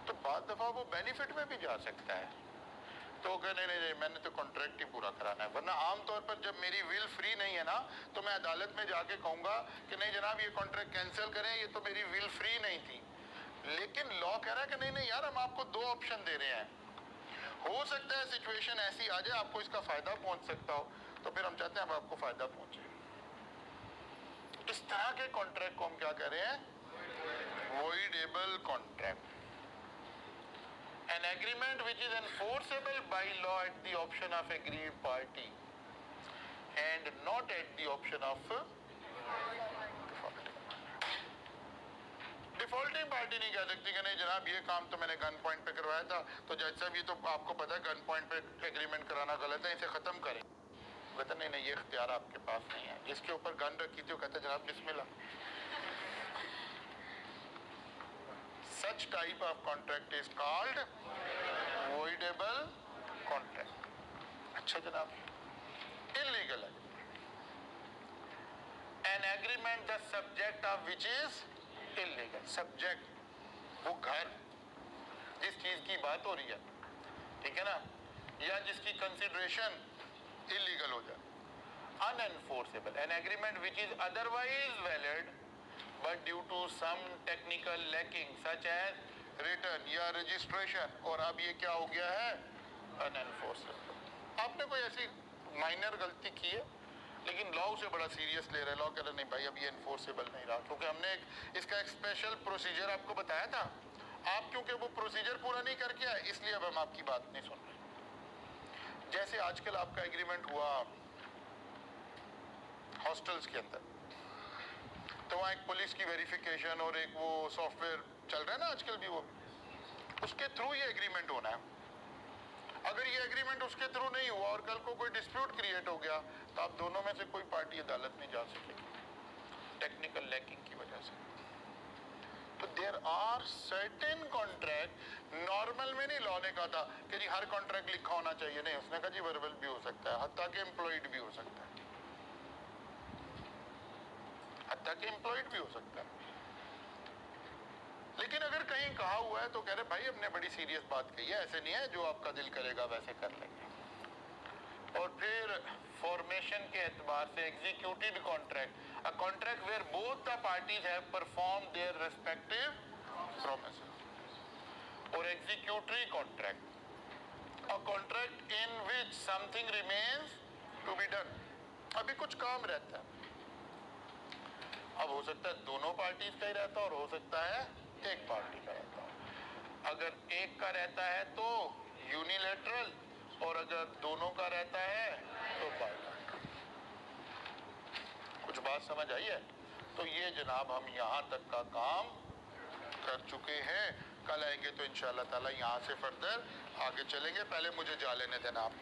तो बाद दफा वो बेनिफिट में भी जा सकता है। तो कहने नहीं, मैंने तो कॉन्ट्रैक्ट ही पूरा कराना है। वरना आमतौर पर जब मेरी विल फ्री नहीं है ना, तो मैं अदालत में जाके कहूंगा कि नहीं जनाब ये कॉन्ट्रैक्ट कैंसिल करें, ये तो मेरी विल फ्री नहीं थी। लेकिन लॉ कह रहा है कि नहीं नहीं यार, हम आपको दो ऑप्शन दे रहे हैं, हो सकता है सिचुएशन ऐसी आ जाए आपको इसका फायदा पहुंच सकता हो, तो फिर हम चाहते हैं अब आपको फायदा पहुंचे। इस तरह के कॉन्ट्रैक्ट को हम क्या कह रहे हैं? Voidable contract. An agreement which is enforceable by law at the option of aggrieved party and not at the option of defaulting party नहीं कह सकती कि नहीं जनाब ये काम तो मैंने गन पॉइंट पे करवाया था, तो जज साहब ये तो आपको पता है गन पॉइंट पे एग्रीमेंट कराना गलत है, इसे खत्म करें। कहते नहीं नहीं, ये इख्तियार आपके पास नहीं है। जिसके ऊपर गन रखी थी वो कहते जनाब बिस्मिल्लाह। Such type of contract is called voidable contract. अच्छा जनाब, illegal है। An agreement the subject of which is illegal. Subject, वो घर, जिस चीज की बात हो रही है, ठीक है ना, या जिसकी consideration illegal हो जाए। Unenforceable. An agreement which is otherwise valid but due to some technical lacking such as return या registration, और अब ये क्या हो गया है? Unenforceable। आपने कोई ऐसी माइनर गलती की है लेकिन लॉ उसे बड़ा सीरियस ले रहा है, लॉ कह रहा नहीं भाई अब ये एनफोर्सेबल नहीं रहा, क्योंकि हमने इसका एक स्पेशल प्रोसीजर आपको बताया था, आप क्योंकि वो प्रोसीजर पूरा नहीं करके आए इसलिए अब हम आपकी बात नहीं सुन रहे। जैसे आजकल आपका एग्रीमेंट हुआ हॉस्टल्स के अंदर, तो वहाँ एक पुलिस की वेरिफिकेशन और एक वो सॉफ्टवेयर चल रहा है ना आजकल भी, वो उसके थ्रू ये एग्रीमेंट होना है। अगर ये एग्रीमेंट उसके थ्रू नहीं हुआ और कल को कोई डिस्प्यूट क्रिएट हो गया, तो आप दोनों में से कोई पार्टी अदालत में जा सकेगी टेक्निकल लैकिंग की वजह से। तो there are certain contract, normal में नहीं लॉ ने कहा था कि जी हर कॉन्ट्रैक्ट लिखा होना चाहिए, नहीं, उसने कहा जी वर्बल भी हो सकता है, हत्ता के एम्प्लॉयड भी हो सकता है, हत्ता के एम्प्लॉयड भी हो सकता है। लेकिन अगर कहीं कहा हुआ है तो कह रहे भाई हमने बड़ी सीरियस बात कही है, ऐसे नहीं है जो आपका दिल करेगा वैसे कर लेंगे। और फिर फॉर्मेशन के एतबार से executed contract, a contract where both the parties have perform their respective promises. और executory contract, a contract in which something remains to be done, अभी कुछ काम रहता है। अब हो सकता है दोनों पार्टीज का ही रहता और हो सकता है एक पार्टी का रहता है। अगर एक का रहता है तो यूनिलैटरल, और अगर दोनों का रहता है तो बाइलैटरल। कुछ बात समझ आई है? तो ये जनाब हम यहाँ तक का काम कर चुके हैं। कल आएंगे तो इंशाल्लाह ताला यहाँ से फर्दर आगे चलेंगे। पहले मुझे जा लेने देना आप।